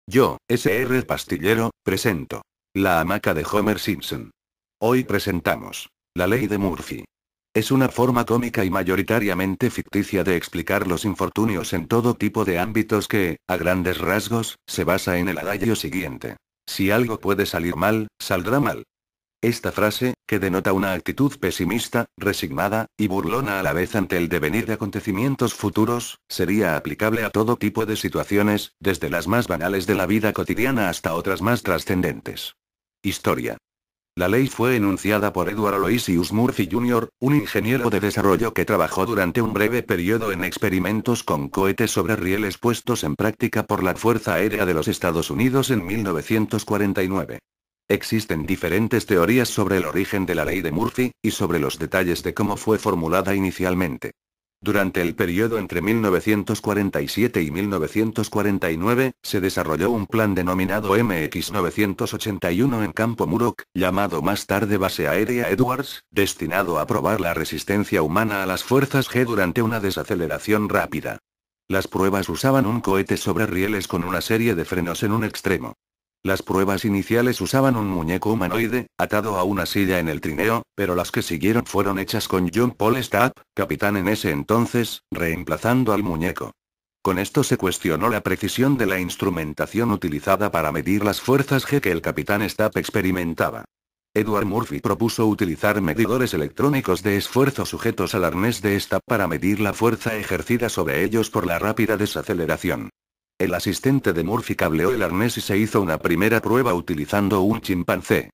Yo, Sr. Pastillero, presento. La hamaca de Homer Simpson. Hoy presentamos la ley de Murphy. Es una forma cómica y mayoritariamente ficticia de explicar los infortunios en todo tipo de ámbitos que, a grandes rasgos, se basa en el adagio siguiente. Si algo puede salir mal, saldrá mal. Esta frase, que denota una actitud pesimista, resignada, y burlona a la vez ante el devenir de acontecimientos futuros, sería aplicable a todo tipo de situaciones, desde las más banales de la vida cotidiana hasta otras más trascendentes. Historia. La ley fue enunciada por Edward Aloysius Murphy Jr., un ingeniero de desarrollo que trabajó durante un breve periodo en experimentos con cohetes sobre rieles puestos en práctica por la Fuerza Aérea de los Estados Unidos en 1949. Existen diferentes teorías sobre el origen de la ley de Murphy, y sobre los detalles de cómo fue formulada inicialmente. Durante el periodo entre 1947 y 1949, se desarrolló un plan denominado MX-981 en Campo Muroc, llamado más tarde Base Aérea Edwards, destinado a probar la resistencia humana a las fuerzas G durante una desaceleración rápida. Las pruebas usaban un cohete sobre rieles con una serie de frenos en un extremo. Las pruebas iniciales usaban un muñeco humanoide, atado a una silla en el trineo, pero las que siguieron fueron hechas con John Paul Stapp, capitán en ese entonces, reemplazando al muñeco. Con esto se cuestionó la precisión de la instrumentación utilizada para medir las fuerzas G que el capitán Stapp experimentaba. Edward Murphy propuso utilizar medidores electrónicos de esfuerzo sujetos al arnés de Stapp para medir la fuerza ejercida sobre ellos por la rápida desaceleración. El asistente de Murphy cableó el arnés y se hizo una primera prueba utilizando un chimpancé.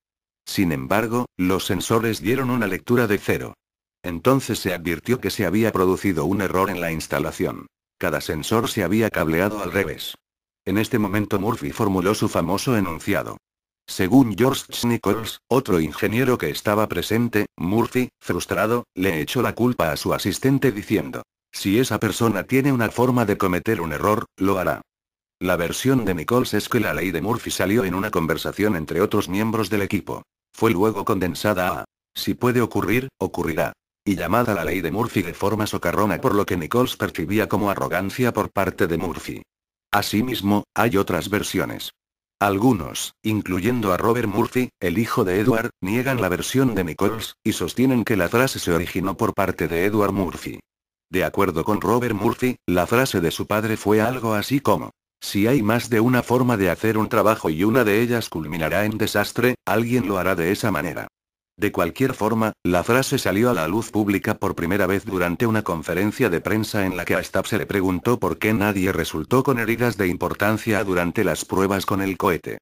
Sin embargo, los sensores dieron una lectura de 0. Entonces se advirtió que se había producido un error en la instalación. Cada sensor se había cableado al revés. En este momento Murphy formuló su famoso enunciado. Según George Nichols, otro ingeniero que estaba presente, Murphy, frustrado, le echó la culpa a su asistente diciendo: si esa persona tiene una forma de cometer un error, lo hará. La versión de Nichols es que la ley de Murphy salió en una conversación entre otros miembros del equipo. Fue luego condensada a: si puede ocurrir, ocurrirá. Y llamada la ley de Murphy de forma socarrona, por lo que Nichols percibía como arrogancia por parte de Murphy. Asimismo, hay otras versiones. Algunos, incluyendo a Robert Murphy, el hijo de Edward, niegan la versión de Nichols, y sostienen que la frase se originó por parte de Edward Murphy. De acuerdo con Robert Murphy, la frase de su padre fue algo así como: si hay más de una forma de hacer un trabajo y una de ellas culminará en desastre, alguien lo hará de esa manera. De cualquier forma, la frase salió a la luz pública por primera vez durante una conferencia de prensa en la que a Stapp se le preguntó por qué nadie resultó con heridas de importancia durante las pruebas con el cohete.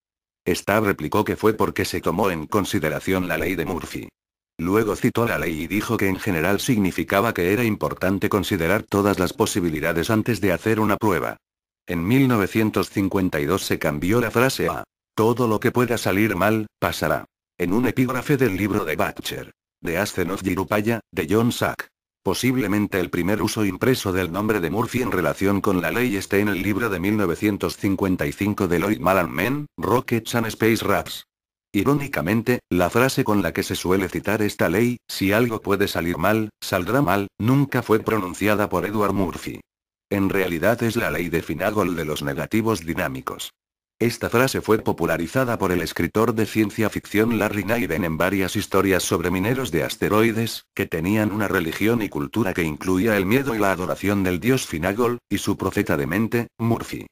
Stapp replicó que fue porque se tomó en consideración la ley de Murphy. Luego citó la ley y dijo que en general significaba que era importante considerar todas las posibilidades antes de hacer una prueba. En 1952 se cambió la frase a: todo lo que pueda salir mal, pasará. En un epígrafe del libro de Butcher. The Ascent of Yirupaya, de John Sack. Posiblemente el primer uso impreso del nombre de Murphy en relación con la ley esté en el libro de 1955 de Lloyd Malan, Rockets and Space Raps. Irónicamente, la frase con la que se suele citar esta ley, si algo puede salir mal, saldrá mal, nunca fue pronunciada por Edward Murphy. En realidad es la ley de Finagol de los negativos dinámicos. Esta frase fue popularizada por el escritor de ciencia ficción Larry Niven en varias historias sobre mineros de asteroides, que tenían una religión y cultura que incluía el miedo y la adoración del dios Finagol, y su profeta de mente, Murphy.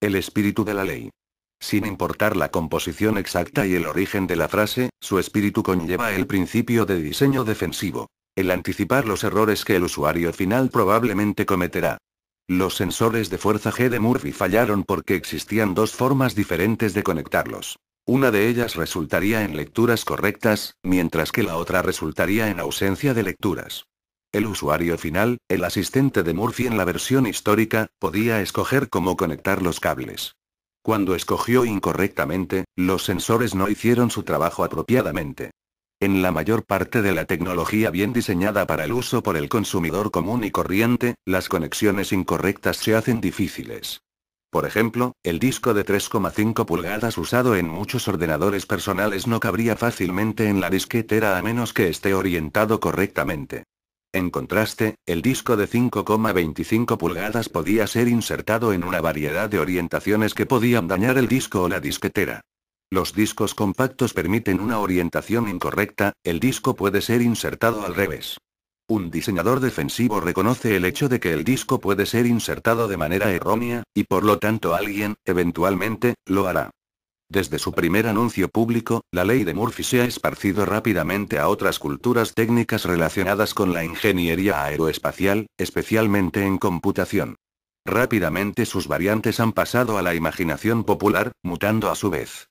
El espíritu de la ley. Sin importar la composición exacta y el origen de la frase, su espíritu conlleva el principio de diseño defensivo. El anticipar los errores que el usuario final probablemente cometerá. Los sensores de fuerza G de Murphy fallaron porque existían dos formas diferentes de conectarlos. Una de ellas resultaría en lecturas correctas, mientras que la otra resultaría en ausencia de lecturas. El usuario final, el asistente de Murphy en la versión histórica, podía escoger cómo conectar los cables. Cuando escogió incorrectamente, los sensores no hicieron su trabajo apropiadamente. En la mayor parte de la tecnología bien diseñada para el uso por el consumidor común y corriente, las conexiones incorrectas se hacen difíciles. Por ejemplo, el disco de 3,5 pulgadas usado en muchos ordenadores personales no cabría fácilmente en la disquetera a menos que esté orientado correctamente. En contraste, el disco de 5,25 pulgadas podía ser insertado en una variedad de orientaciones que podían dañar el disco o la disquetera. Los discos compactos permiten una orientación incorrecta, el disco puede ser insertado al revés. Un diseñador defensivo reconoce el hecho de que el disco puede ser insertado de manera errónea, y por lo tanto alguien, eventualmente, lo hará. Desde su primer anuncio público, la ley de Murphy se ha esparcido rápidamente a otras culturas técnicas relacionadas con la ingeniería aeroespacial, especialmente en computación. Rápidamente sus variantes han pasado a la imaginación popular, mutando a su vez.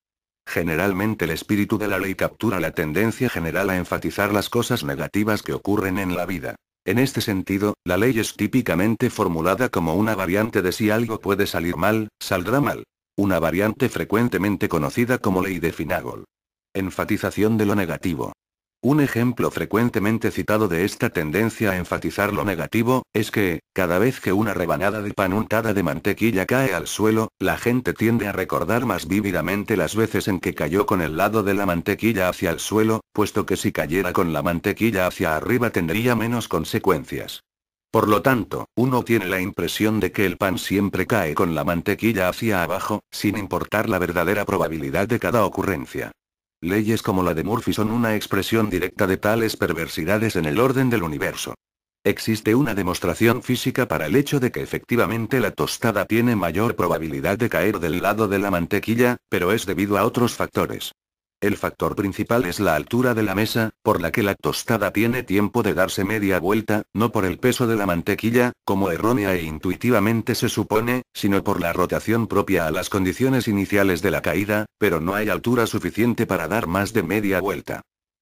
Generalmente el espíritu de la ley captura la tendencia general a enfatizar las cosas negativas que ocurren en la vida. En este sentido, la ley es típicamente formulada como una variante de si algo puede salir mal, saldrá mal. Una variante frecuentemente conocida como ley de Finagol. Enfatización de lo negativo. Un ejemplo frecuentemente citado de esta tendencia a enfatizar lo negativo, es que, cada vez que una rebanada de pan untada de mantequilla cae al suelo, la gente tiende a recordar más vívidamente las veces en que cayó con el lado de la mantequilla hacia el suelo, puesto que si cayera con la mantequilla hacia arriba tendría menos consecuencias. Por lo tanto, uno tiene la impresión de que el pan siempre cae con la mantequilla hacia abajo, sin importar la verdadera probabilidad de cada ocurrencia. Leyes como la de Murphy son una expresión directa de tales perversidades en el orden del universo. Existe una demostración física para el hecho de que efectivamente la tostada tiene mayor probabilidad de caer del lado de la mantequilla, pero es debido a otros factores. El factor principal es la altura de la mesa, por la que la tostada tiene tiempo de darse media vuelta, no por el peso de la mantequilla, como errónea e intuitivamente se supone, sino por la rotación propia a las condiciones iniciales de la caída, pero no hay altura suficiente para dar más de media vuelta.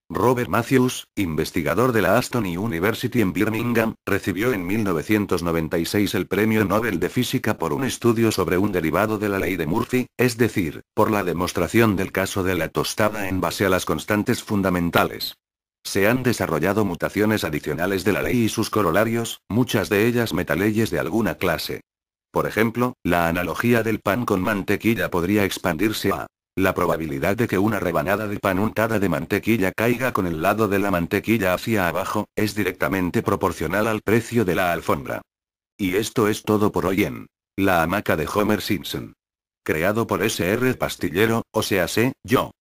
Robert Matthews, investigador de la Aston University en Birmingham, recibió en 1996 el Premio Nobel de Física por un estudio sobre un derivado de la ley de Murphy, es decir, por la demostración del caso de la tostada en base a las constantes fundamentales. Se han desarrollado mutaciones adicionales de la ley y sus corolarios, muchas de ellas metaleyes de alguna clase. Por ejemplo, la analogía del pan con mantequilla podría expandirse a: la probabilidad de que una rebanada de pan untada de mantequilla caiga con el lado de la mantequilla hacia abajo, es directamente proporcional al precio de la alfombra. Y esto es todo por hoy en La hamaca de Homer Simpson. Creado por S.R. Pastillero, o sea, yo.